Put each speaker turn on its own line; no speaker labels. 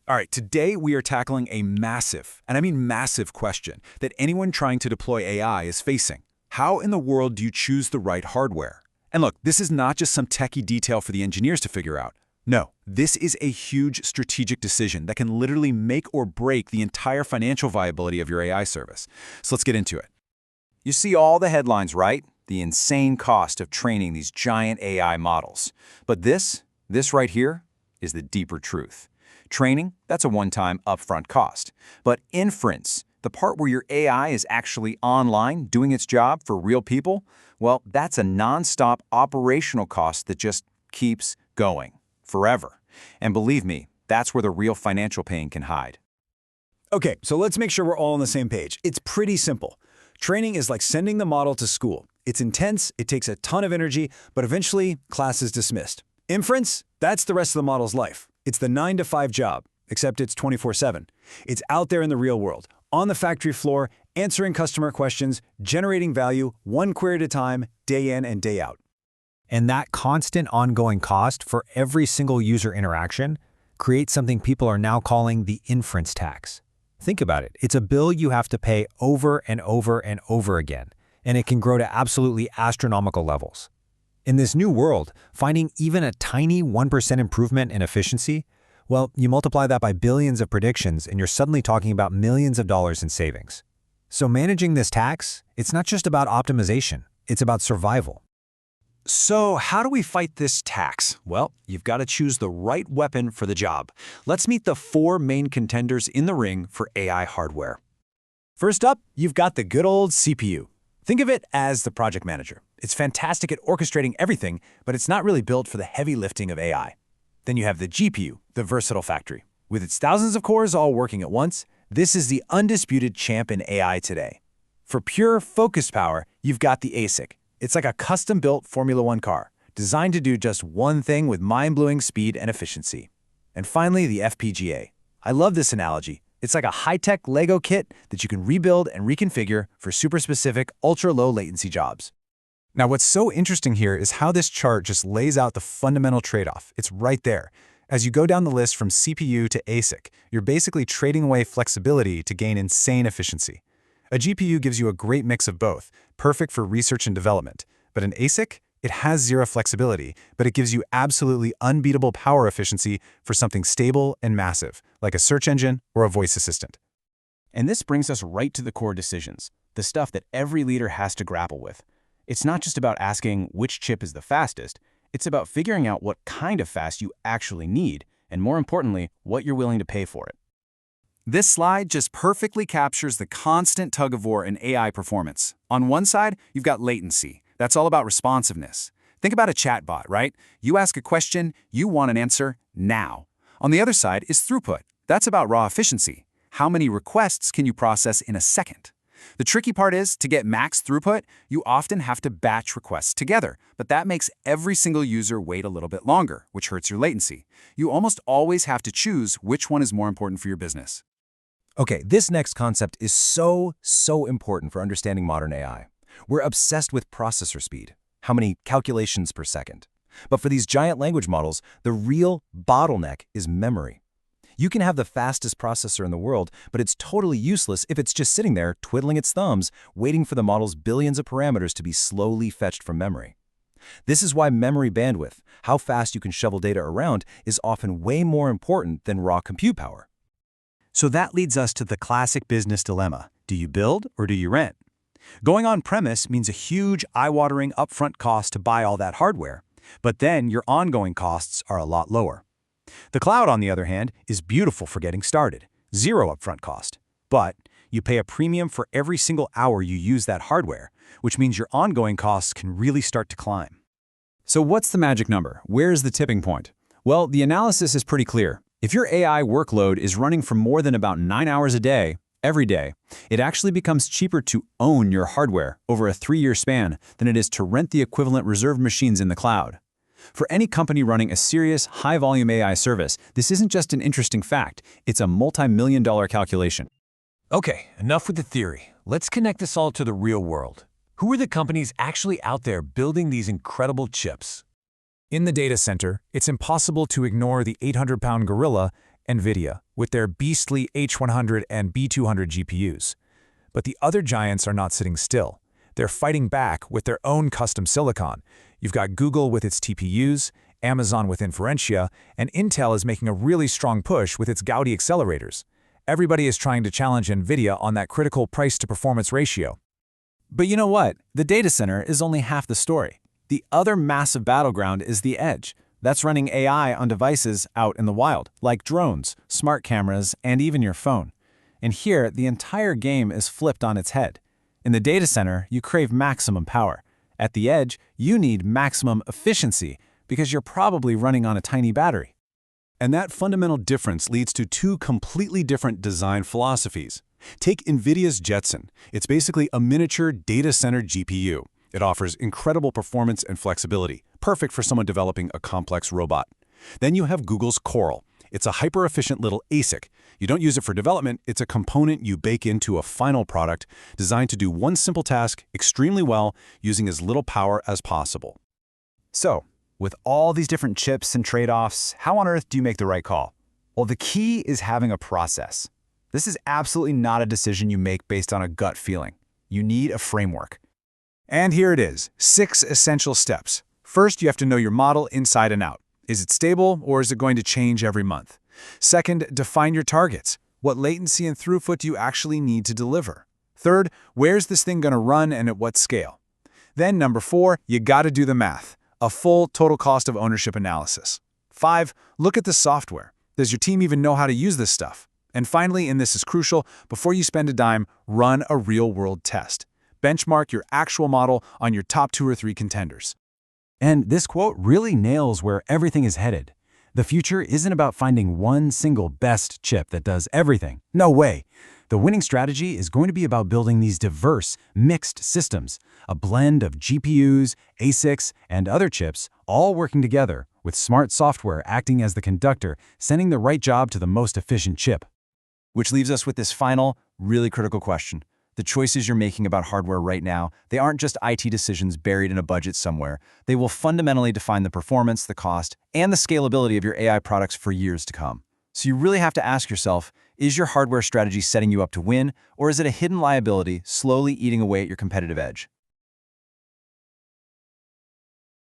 All right, today we are tackling a massive, and I mean massive question that anyone trying to deploy AI is facing. How in the world do you choose the right hardware? And look, this is not just some techie detail for the engineers to figure out. No, this is a huge strategic decision that can literally make or break the entire financial viability of your AI service. So let's get into it. You see all the headlines, right? The insane cost of training these giant AI models. But this right here is the deeper truth. Training, that's a one-time upfront cost. But inference, the part where your AI is actually online doing its job for real people, well, that's a non-stop operational cost that just keeps going forever. And believe me, that's where the real financial pain can hide.
Okay, so let's make sure we're all on the same page. It's pretty simple. Training is like sending the model to school. It's intense, it takes a ton of energy, but eventually, class is dismissed. Inference, that's the rest of the model's life. It's the 9-to-5 job, except it's 24/7. It's out there in the real world, on the factory floor, answering customer questions, generating value, one query at a time, day in and day out.
And that constant ongoing cost for every single user interaction creates something people are now calling the inference tax. Think about it. It's a bill you have to pay over and over and over again, and it can grow to absolutely astronomical levels. In this new world, finding even a tiny 1% improvement in efficiency, well, you multiply that by billions of predictions and you're suddenly talking about millions of dollars in savings. So managing this tax, it's not just about optimization, it's about survival.
So how do we fight this tax? Well, you've got to choose the right weapon for the job. Let's meet the 4 main contenders in the ring for AI hardware.
First up, you've got the good old CPU. Think of it as the project manager. It's fantastic at orchestrating everything, but it's not really built for the heavy lifting of AI. Then you have the GPU, the versatile factory. With its thousands of cores all working at once, this is the undisputed champ in AI today. For pure focused power, you've got the ASIC. It's like a custom-built Formula One car, designed to do just one thing with mind-blowing speed and efficiency. And finally, the FPGA. I love this analogy. It's like a high-tech Lego kit that you can rebuild and reconfigure for super-specific, ultra-low latency jobs.
Now, what's so interesting here is how this chart just lays out the fundamental trade-off. It's right there. As you go down the list from CPU to ASIC, you're basically trading away flexibility to gain insane efficiency. A GPU gives you a great mix of both, perfect for research and development. But an ASIC? It has zero flexibility, but it gives you absolutely unbeatable power efficiency for something stable and massive, like a search engine or a voice assistant.
And this brings us right to the core decisions, the stuff that every leader has to grapple with. It's not just about asking which chip is the fastest, it's about figuring out what kind of fast you actually need, and more importantly, what you're willing to pay for it.
This slide just perfectly captures the constant tug-of-war in AI performance. On one side, you've got latency. That's all about responsiveness. Think about a chatbot, right? You ask a question, you want an answer now. On the other side is throughput. That's about raw efficiency. How many requests can you process in a second? The tricky part is, to get max throughput, you often have to batch requests together, but that makes every single user wait a little bit longer, which hurts your latency. You almost always have to choose which one is more important for your business.
Okay, this next concept is so important for understanding modern AI. We're obsessed with processor speed, how many calculations per second. But for these giant language models, the real bottleneck is memory. You can have the fastest processor in the world, but it's totally useless if it's just sitting there twiddling its thumbs, waiting for the model's billions of parameters to be slowly fetched from memory. This is why memory bandwidth, how fast you can shovel data around, is often way more important than raw compute power. So that leads us to the classic business dilemma. Do you build or do you rent? Going on-premise means a huge, eye-watering upfront cost to buy all that hardware, but then your ongoing costs are a lot lower. The cloud, on the other hand, is beautiful for getting started. Zero upfront cost. But you pay a premium for every single hour you use that hardware, which means your ongoing costs can really start to climb.
So what's the magic number? Where's the tipping point? Well, the analysis is pretty clear. If your AI workload is running for more than about 9 hours a day, every day, it actually becomes cheaper to own your hardware over a 3-year span than it is to rent the equivalent reserved machines in the cloud. For any company running a serious, high-volume AI service, this isn't just an interesting fact, it's a multi-million-dollar calculation.
Okay, enough with the theory. Let's connect this all to the real world. Who are the companies actually out there building these incredible chips?
In the data center, it's impossible to ignore the 800-pound gorilla,
NVIDIA, with their beastly H100 and B200 GPUs. But the other giants are not sitting still. They're fighting back with their own custom silicon. You've got Google with its TPUs, Amazon with Inferentia, and Intel is making a really strong push with its Gaudi accelerators. Everybody is trying to challenge NVIDIA on that critical price-to-performance ratio.
But you know what? The data center is only half the story. The other massive battleground is the edge. That's running AI on devices out in the wild, like drones, smart cameras, and even your phone. And here, the entire game is flipped on its head. In the data center, you crave maximum power. At the edge, you need maximum efficiency because you're probably running on a tiny battery.
And that fundamental difference leads to two completely different design philosophies. Take NVIDIA's Jetson. It's basically a miniature data center GPU. It offers incredible performance and flexibility, perfect for someone developing a complex robot. Then you have Google's Coral. It's a hyper-efficient little ASIC. You don't use it for development, it's a component you bake into a final product designed to do one simple task extremely well using as little power as possible.
So, with all these different chips and trade-offs, how on earth do you make the right call? Well, the key is having a process. This is absolutely not a decision you make based on a gut feeling. You need a framework.
And here it is, 6 essential steps. First, you have to know your model inside and out. Is it stable, or is it going to change every month? Second, define your targets. What latency and throughput do you actually need to deliver? Third, where's this thing going to run and at what scale? Then, number 4, you got to do the math. A full total cost of ownership analysis. 5, look at the software. Does your team even know how to use this stuff? And finally, and this is crucial, before you spend a dime, run a real-world test. Benchmark your actual model on your top 2 or 3 contenders.
And this quote really nails where everything is headed. The future isn't about finding one single best chip that does everything. No way. The winning strategy is going to be about building these diverse, mixed systems, a blend of GPUs, ASICs, and other chips, all working together, with smart software acting as the conductor, sending the right job to the most efficient chip. Which leaves us with this final, really critical question. The choices you're making about hardware right now, they aren't just IT decisions buried in a budget somewhere. They will fundamentally define the performance, the cost, and the scalability of your AI products for years to come. So you really have to ask yourself, is your hardware strategy setting you up to win, or is it a hidden liability slowly eating away at your competitive edge?